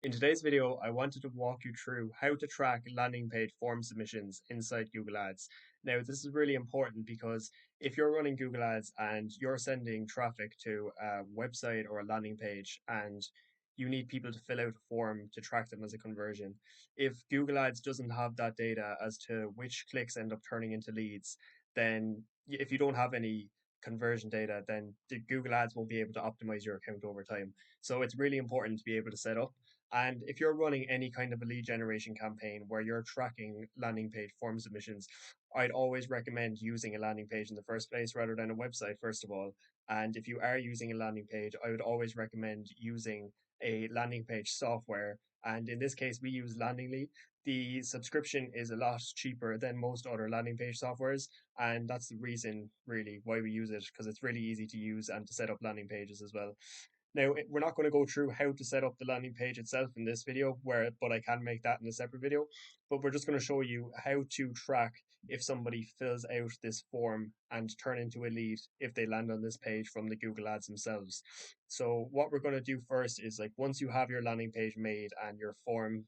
In today's video, I wanted to walk you through how to track landing page form submissions inside Google Ads. Now, this is really important because if you're running Google Ads and you're sending traffic to a website or a landing page and you need people to fill out a form to track them as a conversion, if Google Ads doesn't have that data as to which clicks end up turning into leads, then if you don't have any conversion data, then the Google Ads won't be able to optimize your account over time. So it's really important to be able to set up. And if you're running any kind of a lead generation campaign where you're tracking landing page form submissions, I'd always recommend using a landing page in the first place rather than a website, first of all. And if you are using a landing page, I would always recommend using a landing page software. And in this case, we use Landingly. The subscription is a lot cheaper than most other landing page softwares. And that's the reason, really, why we use it, because it's really easy to use and to set up landing pages as well. Now, we're not going to go through how to set up the landing page itself in this video, but I can make that in a separate video. But we're just going to show you how to track if somebody fills out this form and turn into a lead if they land on this page from the Google Ads themselves. So what we're going to do first is, like, once you have your landing page made and your form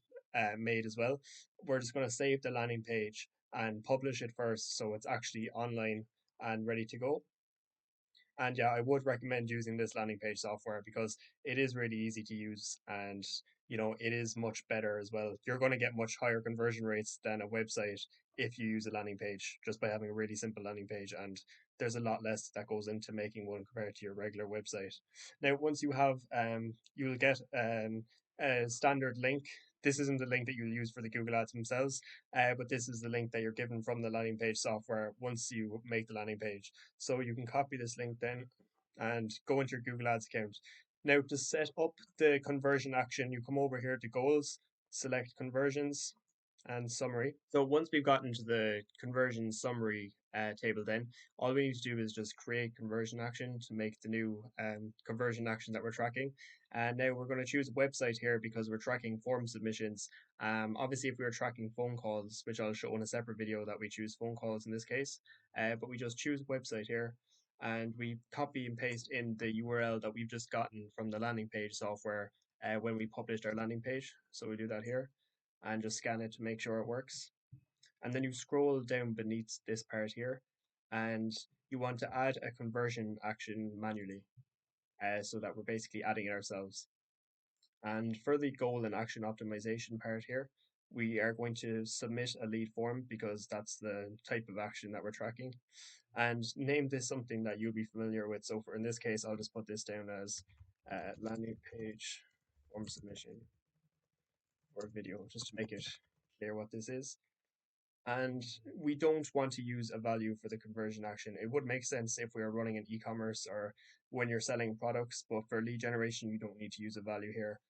made as well, we're just going to save the landing page and publish it first so it's actually online and ready to go. And yeah, I would recommend using this landing page software because it is really easy to use and it is much better as well. You're going to get much higher conversion rates than a website if you use a landing page just by having a really simple landing page, and there's a lot less that goes into making one compared to your regular website. Now, once you have you'll get a standard link. This isn't the link that you'll use for the Google Ads themselves, but this is the link that you're given from the landing page software once you make the landing page. So you can copy this link then and go into your Google Ads account. Now, to set up the conversion action, you come over here to goals, select conversions and summary. So once we've gotten to the conversion summary table, then all we need to do is just create conversion action to make the new conversion action that we're tracking. And now we're going to choose a website here because we're tracking form submissions. Obviously, if we were tracking phone calls, which I'll show in a separate video that we choose phone calls in this case, but we just choose website here and we copy and paste in the URL that we've just gotten from the landing page software when we published our landing page. So we do that here and just scan it to make sure it works. And then you scroll down beneath this part here and you want to add a conversion action manually so that we're basically adding it ourselves. And for the goal and action optimization part here, we are going to submit a lead form because that's the type of action that we're tracking, and name this something that you'll be familiar with. So for in this case, I'll just put this down as landing page form submission or video just to make it clear what this is. And we don't want to use a value for the conversion action. It would make sense if we are running an e-commerce or when you're selling products, but for lead generation, you don't need to use a value here.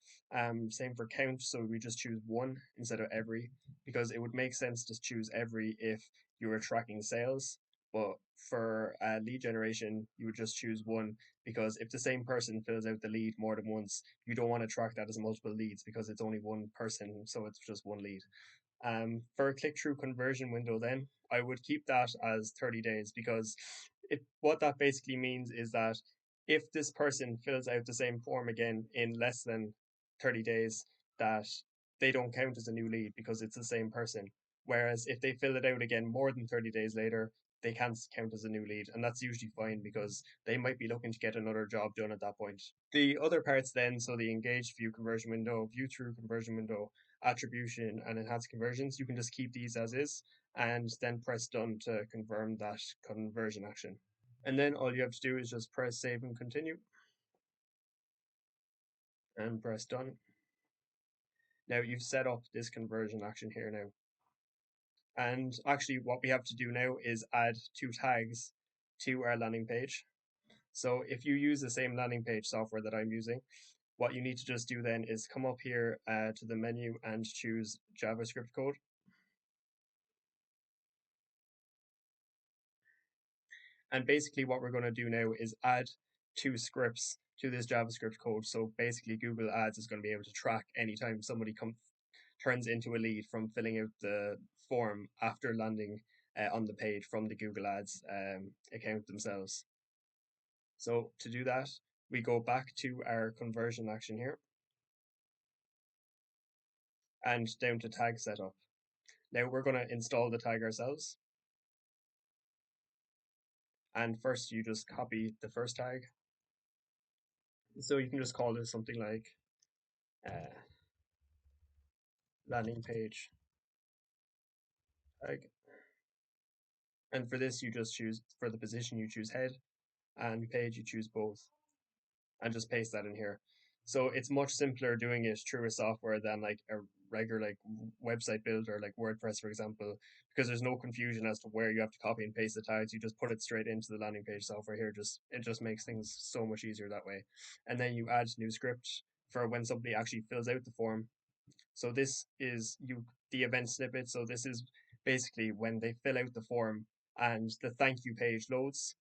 Same for count, so we just choose one instead of every, because it would make sense to choose every if you were tracking sales. But for lead generation, you would just choose one because if the same person fills out the lead more than once, you don't want to track that as multiple leads because it's only one person, so it's just one lead. For a click-through conversion window, then I would keep that as 30 days because what that basically means is that if this person fills out the same form again in less than 30 days, that they don't count as a new lead because it's the same person. Whereas if they fill it out again more than 30 days later, they can't count as a new lead. And that's usually fine because they might be looking to get another job done at that point. The other parts then, so the engaged view conversion window, view through conversion window, attribution and enhanced conversions, you can just keep these as is and then press done to confirm that conversion action. And then all you have to do is just press save and continue and press done. Now you've set up this conversion action here now. And actually what we have to do now is add two tags to our landing page. So if you use the same landing page software that I'm using, what you need to just do then is come up here to the menu and choose JavaScript code. And basically what we're going to do now is add two scripts to this JavaScript code. So basically Google Ads is going to be able to track anytime somebody turns into a lead from filling out the form after landing on the page from the Google Ads account themselves. So to do that, we go back to our conversion action here. and down to tag setup. Now we're going to install the tag ourselves. And first you just copy the first tag. So you can just call this something like landing page tag. And for this, you just choose, for the position, you choose head, and page, you choose both, and just paste that in here. So it's much simpler doing it through a software than like a regular like website builder like WordPress, for example, because there's no confusion as to where you have to copy and paste the tags. You just put it straight into the landing page software here. It just makes things so much easier that way. And then you add new script for when somebody actually fills out the form. So this is the event snippet. So this is basically when they fill out the form and the thank you page loads,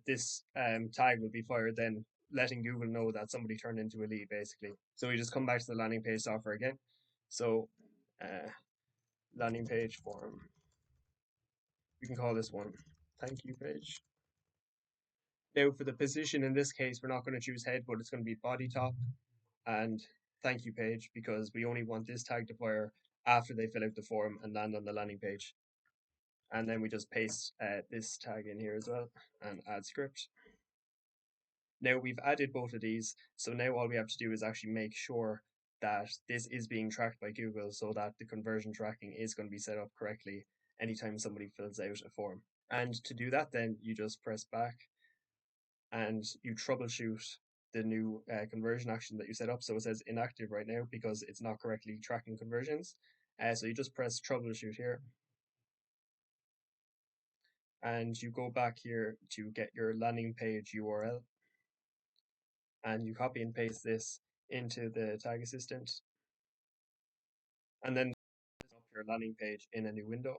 this tag will be fired then, letting Google know that somebody turned into a lead basically. So we just come back to the landing page software again. So landing page form, we can call this one thank you page. Now for the position in this case, we're not going to choose head, but it's going to be body top and thank you page, because we only want this tag to fire after they fill out the form and land on the landing page. And then we just paste this tag in here as well and add script. Now we've added both of these, so now all we have to do is actually make sure that this is being tracked by Google, so that the conversion tracking is going to be set up correctly anytime somebody fills out a form. And to do that, then you just press back and you troubleshoot the new conversion action that you set up. So it says inactive right now because it's not correctly tracking conversions. So you just press troubleshoot here, and you go back here to get your landing page URL, and you copy and paste this into the tag assistant, and then set up your landing page in a new window.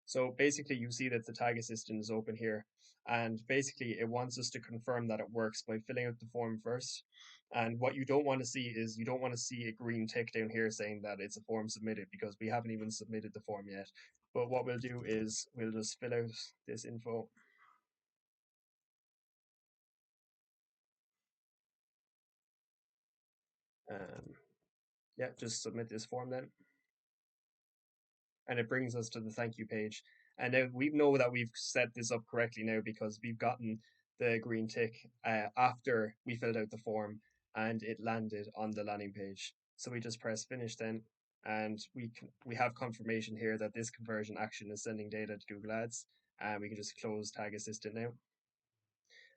So basically you see that the tag assistant is open here, and basically it wants us to confirm that it works by filling out the form first. And what you don't want to see is, you don't want to see a green tick down here saying that it's a form submitted, because we haven't even submitted the form yet. But what we'll do is we'll just fill out this info. Yeah, just submit this form then. And it brings us to the thank you page. And now we know that we've set this up correctly now, because we've gotten the green tick after we filled out the form and it landed on the landing page. So we just press finish then, and we have confirmation here that this conversion action is sending data to Google Ads, and we can just close Tag Assistant now.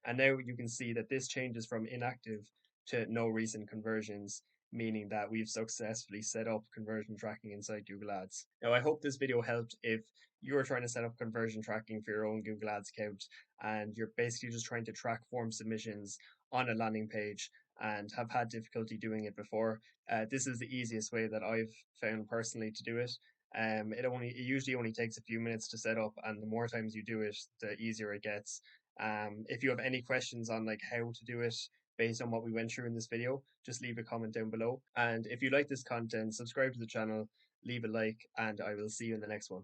And now you can see that this changes from inactive to no recent conversions, meaning that we've successfully set up conversion tracking inside Google Ads. Now, I hope this video helped if you're trying to set up conversion tracking for your own Google Ads account and you're basically just trying to track form submissions on a landing page and have had difficulty doing it before. This is the easiest way that I've found personally to do it. It usually only takes a few minutes to set up, and the more times you do it, the easier it gets. If you have any questions on like how to do it based on what we went through in this video, just leave a comment down below. And if you like this content, subscribe to the channel, leave a like, and I will see you in the next one.